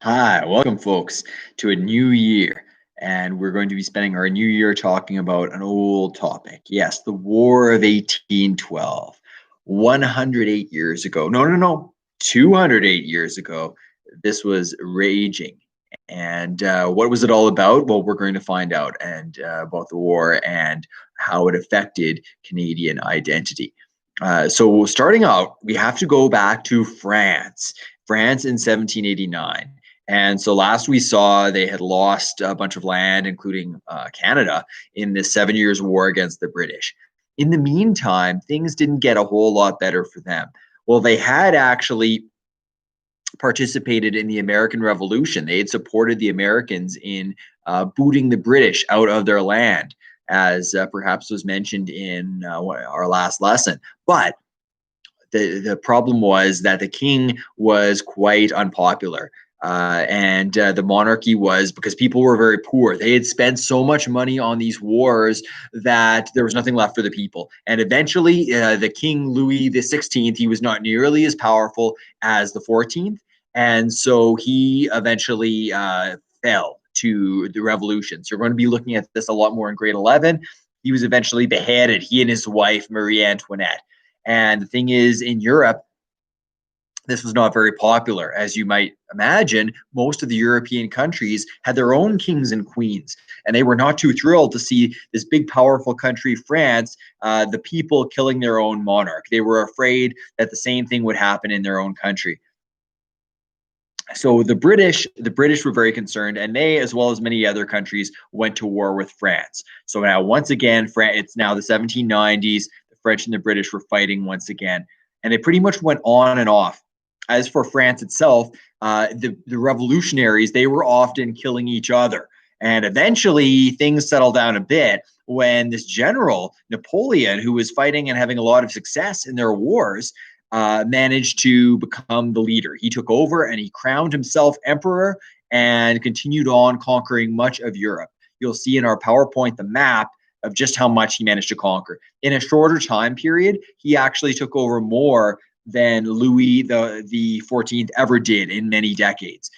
Hi, welcome, folks, to a new year. And we're going to be spending our new year talking about an old topic. Yes, the War of 1812. 108 years ago. No. 208 years ago, this was raging. And what was it all about? Well, we're going to find out and about the war and how it affected Canadian identity. So, starting out, we have to go back to France. France in 1789. And so last we saw, they had lost a bunch of land, including Canada, in the 7 Years' War against the British. In the meantime, things didn't get a whole lot better for them. Well, they had actually participated in the American Revolution. They had supported the Americans in booting the British out of their land, as perhaps was mentioned in our last lesson. But the problem was that the king was quite unpopular. And the monarchy was because people were very poor. They had spent so much money on these wars that there was nothing left for the people. And eventually, the King Louis the 16th, he was not nearly as powerful as the 14th, and so he eventually fell to the revolution. So we're going to be looking at this a lot more in grade 11. He was eventually beheaded. He and his wife Marie Antoinette. And the thing is, in Europe, this was not very popular. As you might imagine, most of the European countries had their own kings and queens, and they were not too thrilled to see this big, powerful country, France, the people killing their own monarch. They were afraid that the same thing would happen in their own country. So the British were very concerned, and they, as well as many other countries, went to war with France. So now, once again, it's now the 1790s. The French and the British were fighting once again, and it pretty much went on and off. As for France itself, the revolutionaries, they were often killing each other, and eventually things settled down a bit when this general Napoleon, who was fighting and having a lot of success in their wars, managed to become the leader. He took over and he crowned himself emperor and continued on conquering much of Europe. You'll see in our PowerPoint the map of just how much he managed to conquer. In a shorter time period, he actually took over more than Louis the 14th ever did in many decades.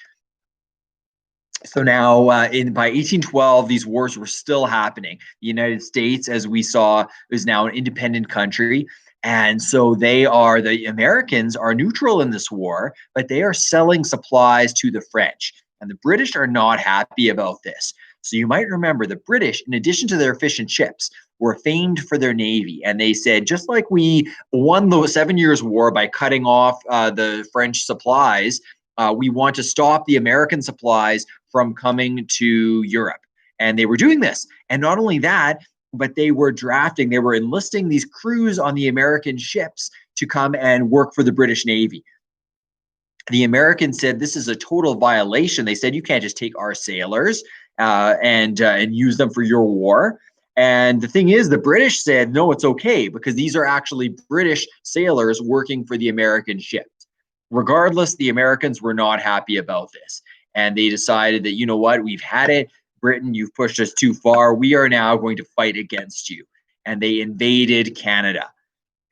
So now, by 1812, these wars were still happening. The United States, as we saw, is now an independent country. And so the Americans are neutral in this war, but they are selling supplies to the French. And the British are not happy about this. So you might remember the British, in addition to their fish and chips, were famed for their navy. And they said, just like we won the 7 Years' War by cutting off the French supplies, we want to stop the American supplies from coming to Europe. And they were doing this. And not only that, but they were enlisting these crews on the American ships to come and work for the British Navy. The Americans said this is a total violation. They said you can't just take our sailors and use them for your war. And the thing is, the British said, no, it's okay, because these are actually British sailors working for the American ships. Regardless, the Americans were not happy about this. And they decided that, you know what, we've had it. Britain, you've pushed us too far. We are now going to fight against you. And they invaded Canada.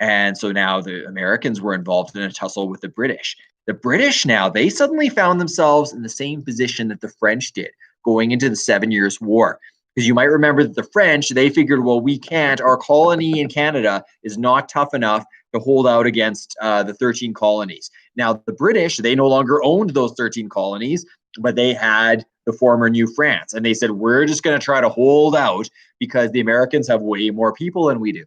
And so now the Americans were involved in a tussle with the British. The British now, they suddenly found themselves in the same position that the French did going into the 7 Years' War. Because you might remember that the French, they figured, well, we can't, our colony in Canada is not tough enough to hold out against the 13 colonies. Now, the British, they no longer owned those 13 colonies, but they had the former New France. And they said, we're just going to try to hold out because the Americans have way more people than we do.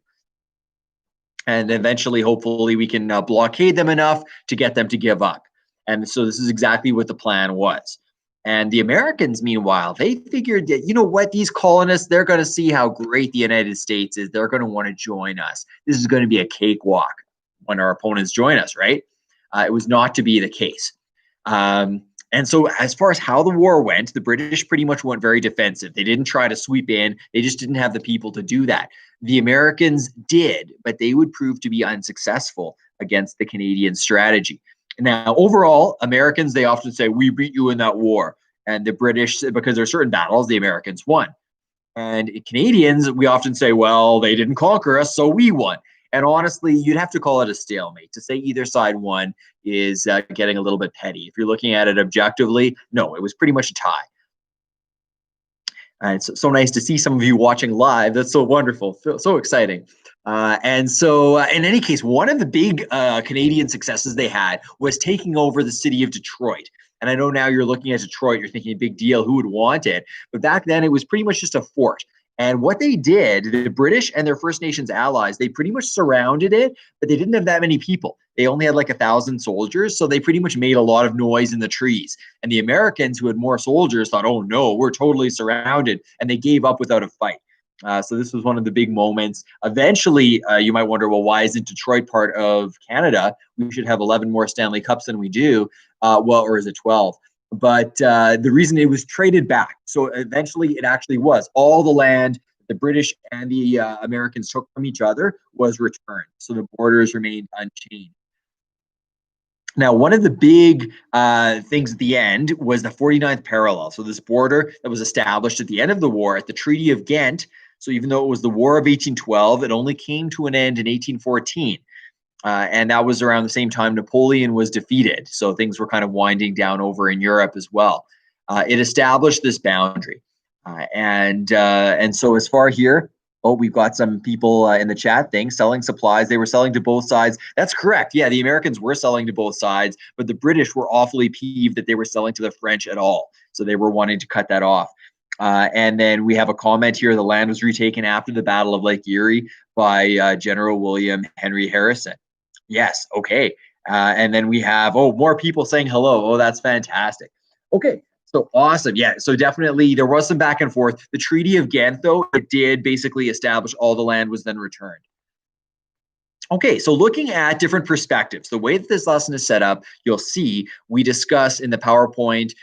And eventually, hopefully, we can blockade them enough to get them to give up. And so this is exactly what the plan was. And the Americans, meanwhile, they figured that, you know what, these colonists, they're going to see how great the United States is. They're going to want to join us. This is going to be a cakewalk when our opponents join us, right? It was not to be the case. And so as far as how the war went, the British pretty much went very defensive. They didn't try to sweep in. They just didn't have the people to do that. The Americans did, but they would prove to be unsuccessful against the Canadian strategy. Now, overall, Americans, they often say, we beat you in that war. And the British, because there are certain battles, the Americans won. And Canadians, we often say, well, they didn't conquer us, so we won. And honestly, you'd have to call it a stalemate. To say either side won is getting a little bit petty. If you're looking at it objectively, no, it was pretty much a tie. And it's so nice to see some of you watching live. That's so wonderful, so exciting. In any case, one of the big Canadian successes they had was taking over the city of Detroit. And I know now you're looking at Detroit, you're thinking, big deal, who would want it? But back then, it was pretty much just a fort. And what they did, the British and their First Nations allies, they pretty much surrounded it, but they didn't have that many people. They only had like 1,000 soldiers, so they pretty much made a lot of noise in the trees. And the Americans, who had more soldiers, thought, oh no, we're totally surrounded, and they gave up without a fight. So this was one of the big moments. Eventually, you might wonder, well, why isn't Detroit part of Canada? We should have 11 more Stanley Cups than we do. Or is it 12? But the reason it was traded back. So eventually it actually was. All the land the British and the Americans took from each other was returned. So the borders remained unchanged. Now, one of the big things at the end was the 49th parallel. So this border that was established at the end of the war at the Treaty of Ghent. So even though it was the War of 1812, it only came to an end in 1814. And that was around the same time Napoleon was defeated. So things were kind of winding down over in Europe as well. It established this boundary. And so as far here, we've got some people in the chat thing selling supplies. They were selling to both sides. That's correct. Yeah, the Americans were selling to both sides, but the British were awfully peeved that they were selling to the French at all. So they were wanting to cut that off. And then we have a comment here. The land was retaken after the Battle of Lake Erie by General William Henry Harrison. Yes, okay. And then we have, more people saying hello. Oh, that's fantastic. Okay, so awesome. Yeah, so definitely there was some back and forth. The Treaty of Ghent, though, it did basically establish all the land was then returned. Okay, so looking at different perspectives, the way that this lesson is set up, you'll see we discuss in the PowerPoint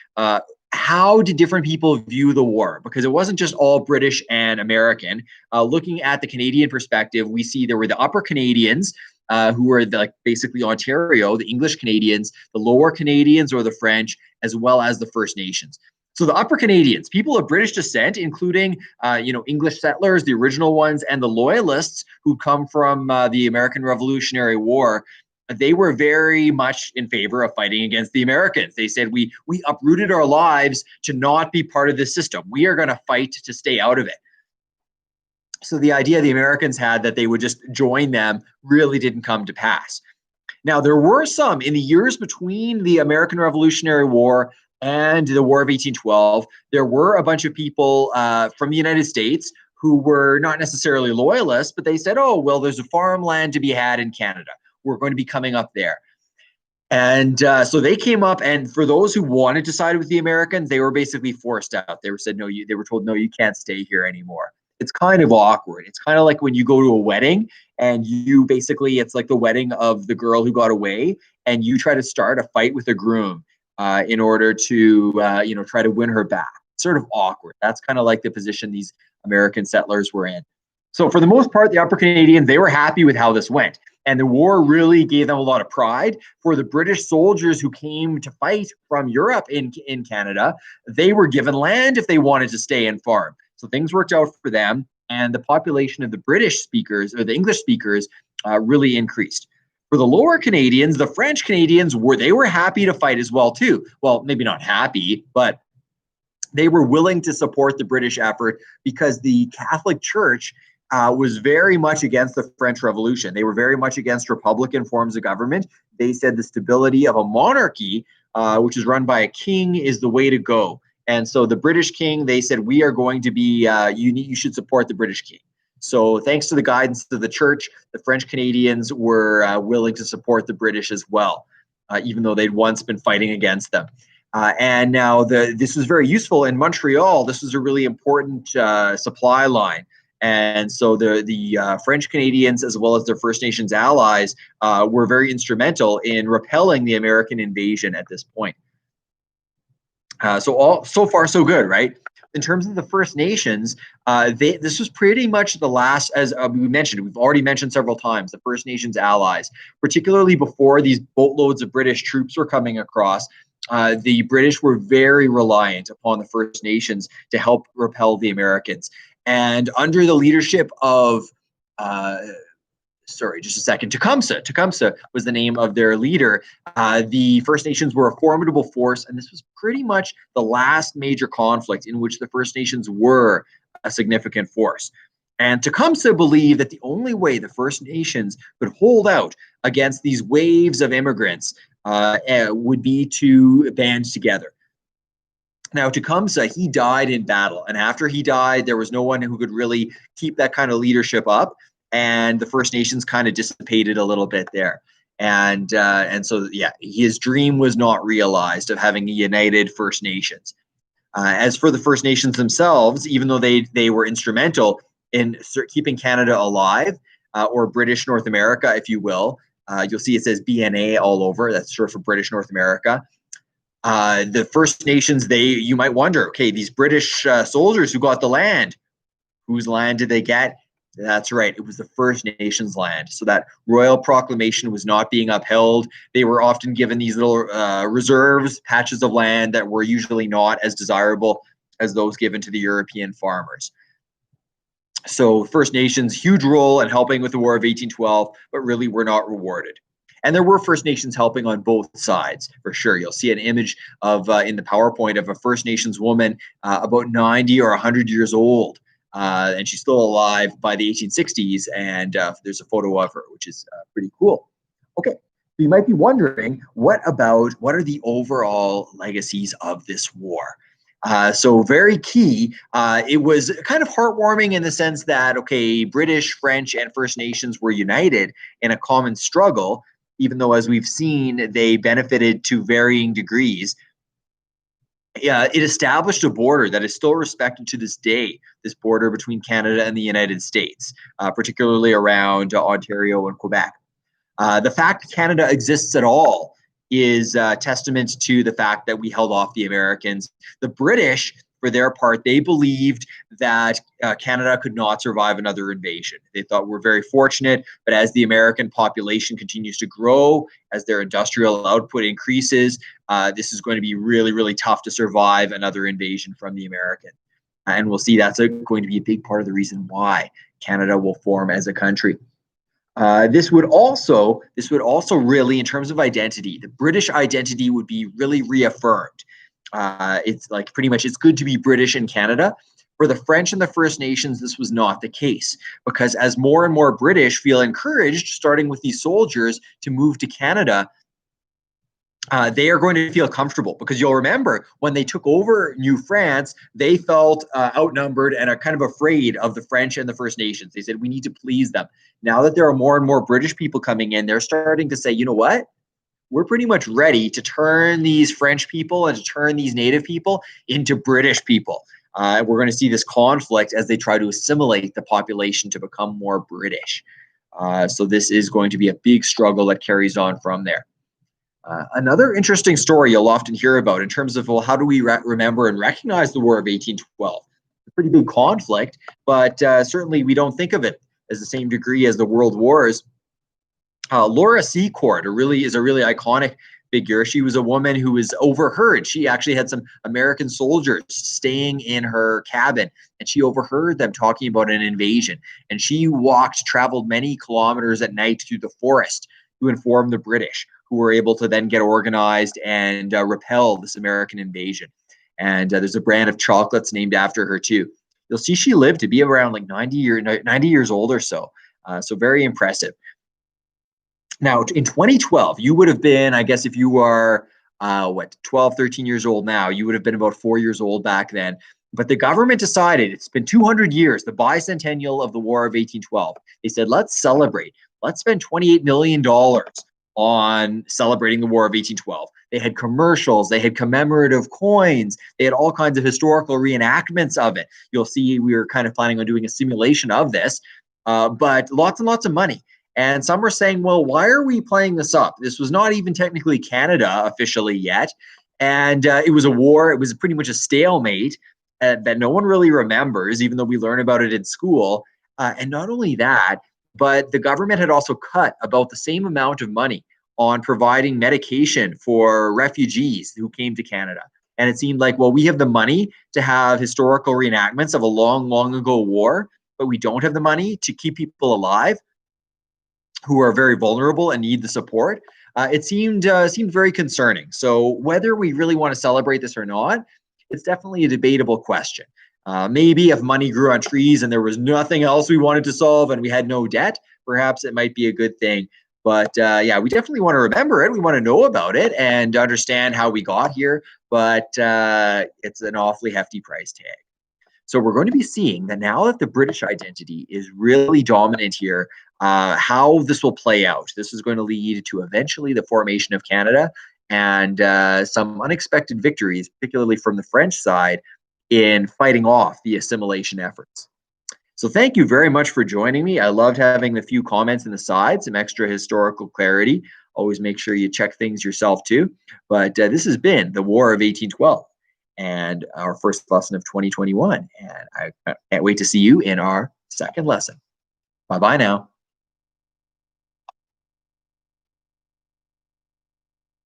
how did different people view the war? Because it wasn't just all British and American. Looking at the Canadian perspective, we see there were the Upper Canadians, who were basically Ontario, the English Canadians, the Lower Canadians or the French, as well as the First Nations. So the Upper Canadians, people of British descent, including English settlers, the original ones, and the Loyalists who come from the American Revolutionary War, they were very much in favor of fighting against the Americans. They said, we uprooted our lives to not be part of this system. We are going to fight to stay out of it. So the idea the Americans had that they would just join them really didn't come to pass. Now, there were some in the years between the American Revolutionary War and the War of 1812, there were a bunch of people from the United States who were not necessarily loyalists, but they said, there's a farmland to be had in Canada. We're going to be coming up there. And so they came up, and for those who wanted to side with the Americans, they were basically forced out. They were told, no, you can't stay here anymore. It's kind of awkward. It's kind of like when you go to a wedding and it's like the wedding of the girl who got away, and you try to start a fight with the groom in order to, try to win her back. It's sort of awkward. That's kind of like the position these American settlers were in. So for the most part, the Upper Canadians, they were happy with how this went. And the war really gave them a lot of pride. For the British soldiers who came to fight from Europe in Canada, they were given land if they wanted to stay and farm. So things worked out for them, and the population of the British speakers or the English speakers really increased. For the Lower Canadians, the French Canadians were happy to fight as well too. Well, maybe not happy, but they were willing to support the British effort because the Catholic Church was very much against the French Revolution. They were very much against Republican forms of government. They said the stability of a monarchy, which is run by a king, is the way to go. And so the British king, they said, we are going to be, you should support the British king. So thanks to the guidance of the church, the French Canadians were willing to support the British as well, even though they'd once been fighting against them. And now this was very useful in Montreal. This was a really important supply line. And so the French Canadians, as well as their First Nations allies, were very instrumental in repelling the American invasion at this point. So far, so good, right? In terms of the First Nations, this was pretty much the last, as we mentioned, we've already mentioned several times, the First Nations allies, particularly before these boatloads of British troops were coming across. The British were very reliant upon the First Nations to help repel the Americans. And under the leadership of sorry, just a second. Tecumseh. Tecumseh was the name of their leader. The First Nations were a formidable force, and this was pretty much the last major conflict in which the First Nations were a significant force. And Tecumseh believed that the only way the First Nations could hold out against these waves of immigrants would be to band together. Now, Tecumseh, he died in battle, and after he died, there was no one who could really keep that kind of leadership up, and the First Nations kind of dissipated a little bit there. And so, yeah, his dream was not realized of having a united First Nations. As for the First Nations themselves, even though they were instrumental in keeping Canada alive, or British North America, if you will, you'll see it says BNA all over. That's short for British North America. The First Nations, you might wonder, okay, these British soldiers who got the land, whose land did they get? That's right, it was the First Nations land. So that royal proclamation was not being upheld. They were often given these little reserves, patches of land that were usually not as desirable as those given to the European farmers. So First Nations, huge role in helping with the War of 1812, but really were not rewarded. And there were First Nations helping on both sides, for sure. You'll see an image of in the PowerPoint of a First Nations woman about 90 or 100 years old. And she's still alive by the 1860s. And there's a photo of her, which is pretty cool. Okay, so you might be wondering, what are the overall legacies of this war? So very key. It was kind of heartwarming in the sense that, okay, British, French, and First Nations were united in a common struggle, even though, as we've seen, they benefited to varying degrees. It established a border that is still respected to this day, this border between Canada and the United States, particularly around Ontario and Quebec. The fact Canada exists at all is testament to the fact that we held off the Americans. The British, for their part, they believed that Canada could not survive another invasion. They thought we're very fortunate, but as the American population continues to grow, as their industrial output increases, this is going to be really, really tough to survive another invasion from the Americans. And we'll see that's going to be a big part of the reason why Canada will form as a country. This would also really, in terms of identity, the British identity would be really reaffirmed. It's like pretty much it's good to be British in Canada. For the French and the First Nations, this was not the case, because as more and more British feel encouraged, starting with these soldiers, to move to Canada, they are going to feel comfortable, because you'll remember when they took over New France, they felt outnumbered and are kind of afraid of the French and the First Nations. They said, we need to please them. Now that there are more and more British people coming in, they're starting to say, you know what? We're pretty much ready to turn these French people and to turn these native people into British people. We're going to see this conflict as they try to assimilate the population to become more British. So this is going to be a big struggle that carries on from there. Another interesting story you'll often hear about in terms of, well, how do we remember and recognize the War of 1812? A pretty big conflict, but certainly we don't think of it as the same degree as the World Wars. Laura Secord is a really iconic figure. She was a woman who was overheard. She actually had some American soldiers staying in her cabin, and she overheard them talking about an invasion. And she traveled many kilometers at night through the forest to inform the British, who were able to then get organized and repel this American invasion. And there's a brand of chocolates named after her too. You'll see she lived to be around like 90 years old or so. So very impressive. Now, in 2012, you would have been, I guess if you are, 12, 13 years old now, you would have been about 4 years old back then. But the government decided, it's been 200 years, the bicentennial of the War of 1812. They said, let's celebrate. Let's spend $28 million on celebrating the War of 1812. They had commercials, they had commemorative coins, they had all kinds of historical reenactments of it. You'll see we were kind of planning on doing a simulation of this, but lots and lots of money. And some were saying, well, why are we playing this up? This was not even technically Canada officially yet. And it was a war. It was pretty much a stalemate that no one really remembers, even though we learn about it in school. And not only that, but the government had also cut about the same amount of money on providing medication for refugees who came to Canada. And it seemed like, well, we have the money to have historical reenactments of a long, long ago war, but we don't have the money to keep people alive. who are very vulnerable and need the support, it seemed very concerning. So whether we really want to celebrate this or not, it's definitely a debatable question. Maybe if money grew on trees and there was nothing else we wanted to solve and we had no debt, perhaps it might be a good thing. But yeah, we definitely want to remember it. We want to know about it and understand how we got here. But it's an awfully hefty price tag. So we're going to be seeing that now that the British identity is really dominant here, how this will play out. This is going to lead to eventually the formation of Canada and some unexpected victories, particularly from the French side, in fighting off the assimilation efforts. So thank you very much for joining me. I loved having a few comments in the side, some extra historical clarity. Always make sure you check things yourself too. But this has been the War of 1812 and our first lesson of 2021. And I can't wait to see you in our second lesson. Bye-bye now.